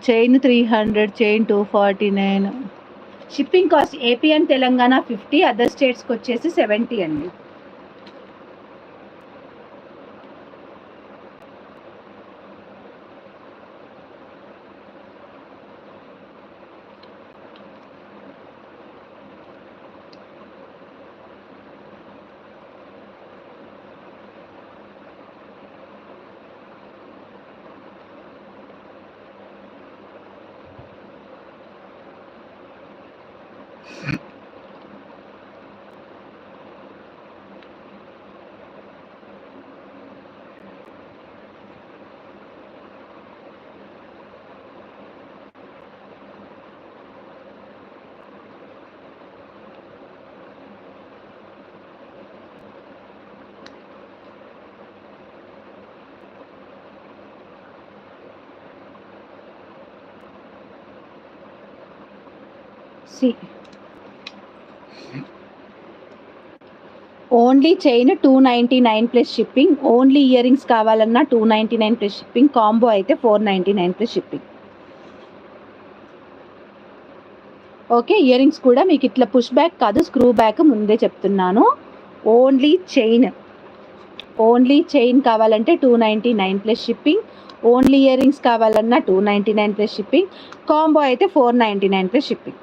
Chain 300, chain 249. Shipping cost AP and Telangana 50, other స్టేట్స్కి వచ్చేసి 70 అండి. Only chain 299 plus shipping. Only earrings కావాలన్నా 299 plus shipping. Combo అయితే 499 plus shipping. Okay, earrings కూడా మీకు ఇట్లా పుష్ బ్యాక్ కాదు, స్క్రూ బ్యాక్, ముందే చెప్తున్నాను. ఓన్లీ చైన్ కావాలంటే 299 plus shipping. Only earrings కావాలన్నా 299 ప్లస్ షిప్పింగ్. కాంబో అయితే 499 ప్లస్ షిప్పింగ్.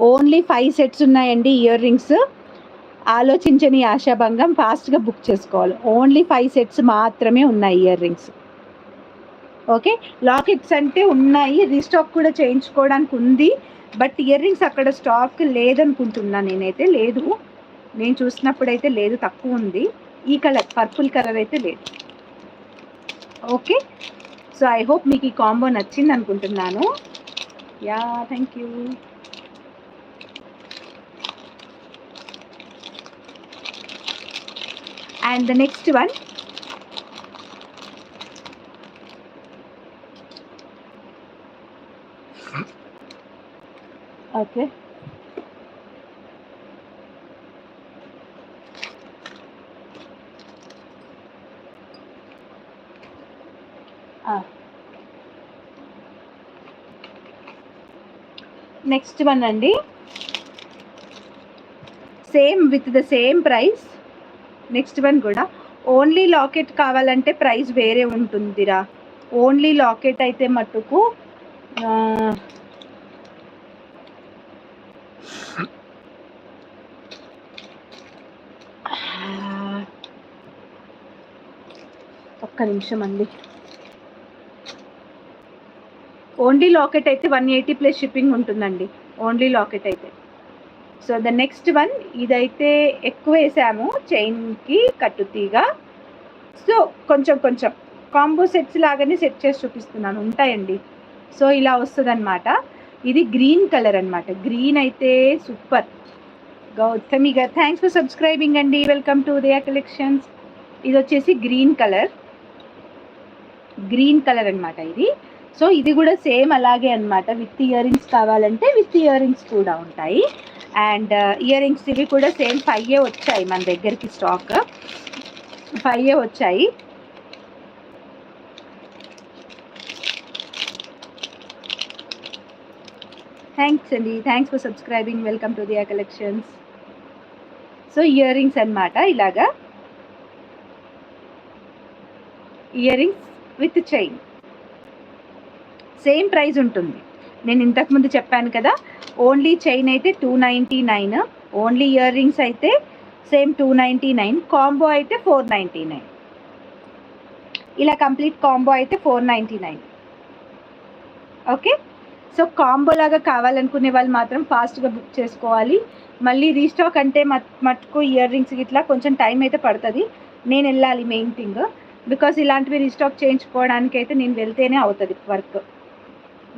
ఓన్లీ 5 సెట్స్ ఉన్నాయండి ఇయర్ రింగ్స్. ఆలోచించని ఆశాభంగం, ఫాస్ట్గా బుక్ చేసుకోవాలి. ఓన్లీ 5 సెట్స్ మాత్రమే ఉన్నాయి ఇయర్ రింగ్స్. ఓకే, లాకెట్స్ అంటే ఉన్నాయి, రీస్టాక్ కూడా చేయించుకోవడానికి ఉంది. బట్ ఇయర్ రింగ్స్ అక్కడ స్టాక్ లేదనుకుంటున్నాను నేనైతే. లేదు, నేను చూసినప్పుడైతే లేదు, తక్కువ ఉంది. ఈ కలర్ పర్పుల్ కలర్ అయితే లేదు. ఓకే, సో ఐ హోప్ మీకు ఈ కాంబో నచ్చింది అనుకుంటున్నాను. Yeah, thank you. And the next one, okay, next one అండి, same with the same price. Next one కూడా ఓన్లీ లాకెట్ కావాలంటే ప్రైస్ వేరే ఉంటుందిరా. ఓన్లీ లాకెట్ అయితే మట్టుకు ఒక్క నిమిషం అండి. ఓన్లీ లాకెట్ అయితే 180 ప్లస్ షిప్పింగ్ ఉంటుందండి, ఓన్లీ లాకెట్ అయితే. సో ద నెక్స్ట్ వన్, ఇదైతే ఎక్కువ వేసాము చైన్కి కట్టుతీగా. సో కొంచెం కాంబో సెట్స్ లాగానే సెట్ చేసి చూపిస్తున్నాను, ఉంటాయండి. సో ఇలా వస్తుంది అనమాట. ఇది గ్రీన్ కలర్ అనమాట. గ్రీన్ అయితే సూపర్. గౌతమి గారు థ్యాంక్స్ ఫర్ సబ్స్క్రైబింగ్ అండి, వెల్కమ్ టు దియా కలెక్షన్స్. ఇది వచ్చేసి గ్రీన్ కలర్ అనమాట ఇది. సో ఇది కూడా సేమ్ అలాగే అనమాట. విత్ ఇయర్ రింగ్స్ కావాలంటే విత్ ఇయర్ రింగ్స్ కూడా ఉంటాయి. అండ్ ఇయర్ రింగ్స్ ఇవి కూడా సేమ్ 5 వచ్చాయి మన దగ్గరికి, స్టాక్ 5 వచ్చాయి. థ్యాంక్స్ అండి, thanks for subscribing, welcome to Diya collections. So earrings అనమాట, ఇలాగా earrings with chain same price ఉంటుంది. నేను ఇంతకుముందు చెప్పాను కదా, ఓన్లీ చైన్ అయితే 299, ఓన్లీ ఇయర్ రింగ్స్ అయితే సేమ్ 299, కాంబో అయితే 499. ఇలా కంప్లీట్ కాంబో అయితే 499. ఓకే, సో కాంబో లాగా కావాలనుకునే వాళ్ళు మాత్రం ఫాస్ట్గా బుక్ చేసుకోవాలి. మళ్ళీ రీస్టాక్ అంటే మటుకు ఇయర్ రింగ్స్ ఇట్లా కొంచెం టైం అయితే పడుతుంది. నేను వెళ్ళాలి మెయిన్ థింగ్, బికాస్ ఇలాంటివి రీస్టాక్ చేయించుకోవడానికి అయితే నేను వెళ్తేనే అవుతుంది వర్క్.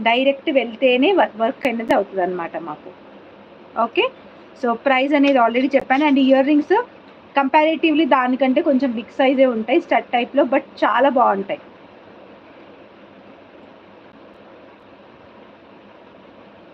డైరెక్ట్ వెళ్తేనే వర్క్ అనేది అవుతుంది అనమాట మాకు. ఓకే, సో ప్రైస్ అనేది ఆల్రెడీ చెప్పాను. అండ్ ఇయర్ రింగ్స్ కంపారిటివ్లీ దానికంటే కొంచెం బిగ్ సైజే ఉంటాయి స్టడ్ టైప్లో, బట్ చాలా బాగుంటాయి.